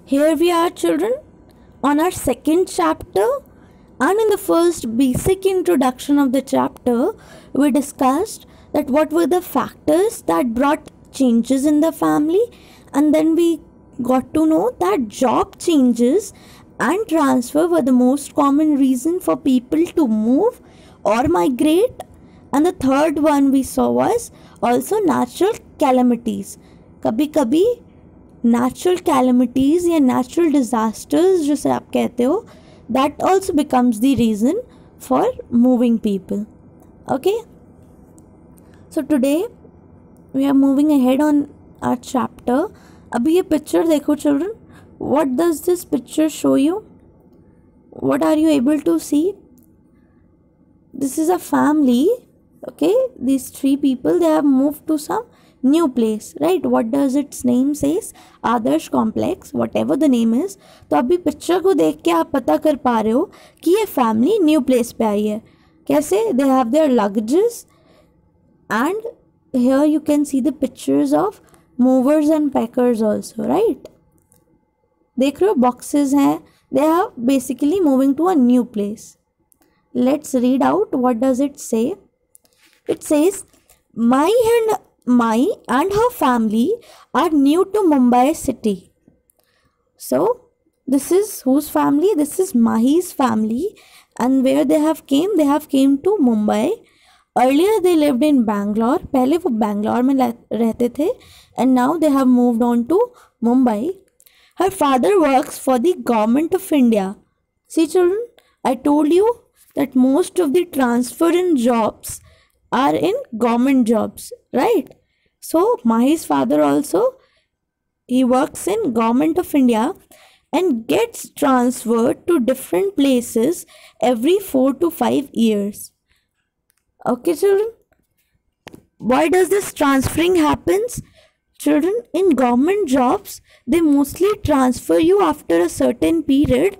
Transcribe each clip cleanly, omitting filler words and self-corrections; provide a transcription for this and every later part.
Here we are, children, on our second chapter, and in the first basic introduction of the chapter, we discussed that what were the factors that brought changes in the family, and then we got to know that job changes and transfer were the most common reason for people to move or migrate. And the third one we saw was also natural calamities. कभी कभी natural calamities या natural disasters जिसे आप कहते हो, that also becomes the reason for moving people. Okay, so today we are moving ahead on our chapter. अभी ये picture देखो children, what does this picture show you? What are you able to see? This is a family. Okay, these three people, they have moved to some new place, right? What does its name says? Adarsh complex, whatever the name is. तो अभी picture को देख के आप पता कर पा रहे हो कि ये फैमिली न्यू प्लेस पे आई है. कैसे? they have their luggages and here you can see the pictures of movers and packers also, right? देख रहे हो boxes हैं. they are basically moving to a new place. Let's read out what does it say. It says, Mai and her family are new to Mumbai city. So, this is whose family? This is Mahi's family. And where they have came? They have came to Mumbai. Earlier they lived in Bangalore. पहले वो Bangalore में रहते थे. And now they have moved on to Mumbai. Her father works for the government of India. See children, I told you that most of the transfer in jobs are in government jobs, right? So Mahi's father also, he works in government of India and gets transferred to different places every 4 to 5 years. Okay children, why does this transferring happens? Children, in government jobs they mostly transfer you after a certain period.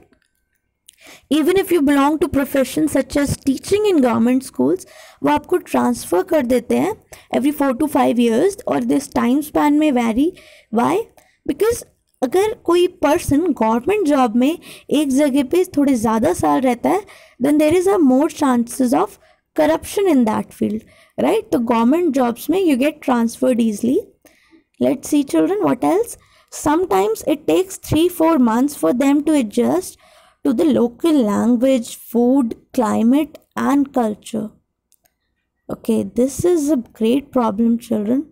Even if you belong to professions such as teaching in government schools, वो आपको transfer कर देते हैं every 4 to 5 years और this time span में vary. Why? Because अगर कोई person government job में एक जगह पे थोड़े ज़्यादा साल रहता है, then there is a more chances of corruption in that field, right? तो गवर्नमेंट जॉब्स में you get transferred easily. Let's see children, what else? Sometimes it takes 3-4 months for them to adjust to the local language, food, climate and culture. Okay, this is a great problem children.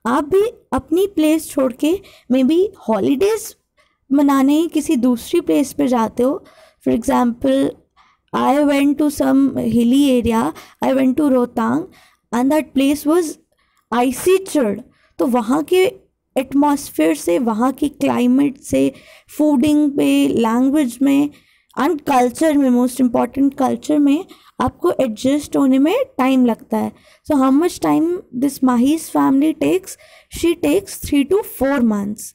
आप भी अपनी place छोड़ के may be holidays मनाने ही किसी दूसरी place पे जाते हो. For example, I went to some hilly area, I went to Rohtang and that place was icy chilled. तो वहाँ के एटमॉस्फेयर से, वहाँ की क्लाइमेट से, फूडिंग पे, लैंग्वेज में एंड कल्चर में, मोस्ट इम्पॉर्टेंट कल्चर में आपको एडजस्ट होने में टाइम लगता है. So how much time this Mahi's family takes? She takes 3 to 4 months.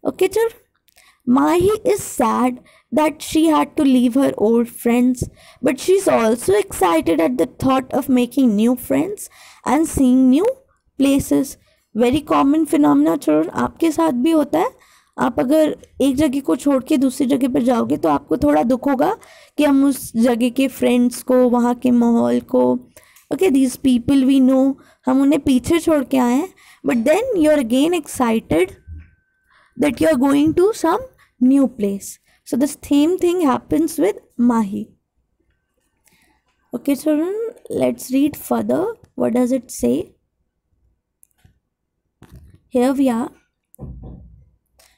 Okay children, Mahi is sad that she had to leave her old friends, but she's also excited at the thought of making new friends and seeing new places. Very common phenomena children, आपके साथ भी होता है. आप अगर एक जगह को छोड़ के दूसरी जगह पर जाओगे तो आपको थोड़ा दुख होगा कि हम उस जगह के फ्रेंड्स को, वहाँ के माहौल को, okay, these people we know, हम उन्हें पीछे छोड़ के आए हैं. But then you are again excited that you are going to some new place. So the same thing happens with Mahi. Okay children, let's read further. What does it say? Here we are.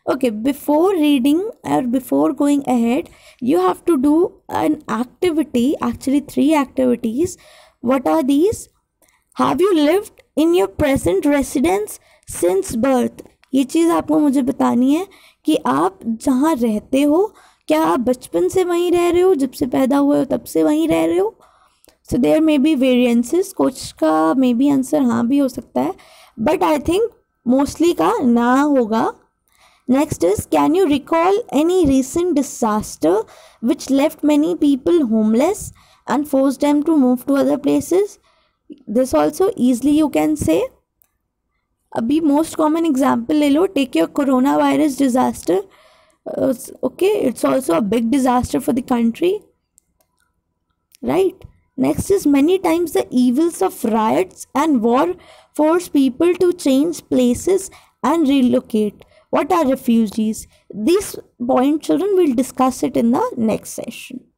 Okay, before reading or before going ahead, you have to do an activity, actually 3 activities. What are these? Have you lived in your present residence since birth? ये चीज़ आपको मुझे बतानी है कि आप जहाँ रहते हो, क्या आप बचपन से वहीं रह रहे हो, जब से पैदा हुए हो तब से वहीं रह रहे हो? So there may be variances. कुछ का मे बी आंसर हाँ भी हो सकता है, बट आई थिंक मोस्टली का ना होगा. Next is, can you recall any recent disaster which left many people homeless and forced them to move to other places? This also easily you can say. अभी most common example ले लो, take your corona virus disaster. Okay, it's also a big disaster for the country, right? Next is, many times the evils of riots and war force people to change places and relocate. What are refugees? This point, children, will discuss it in the next session.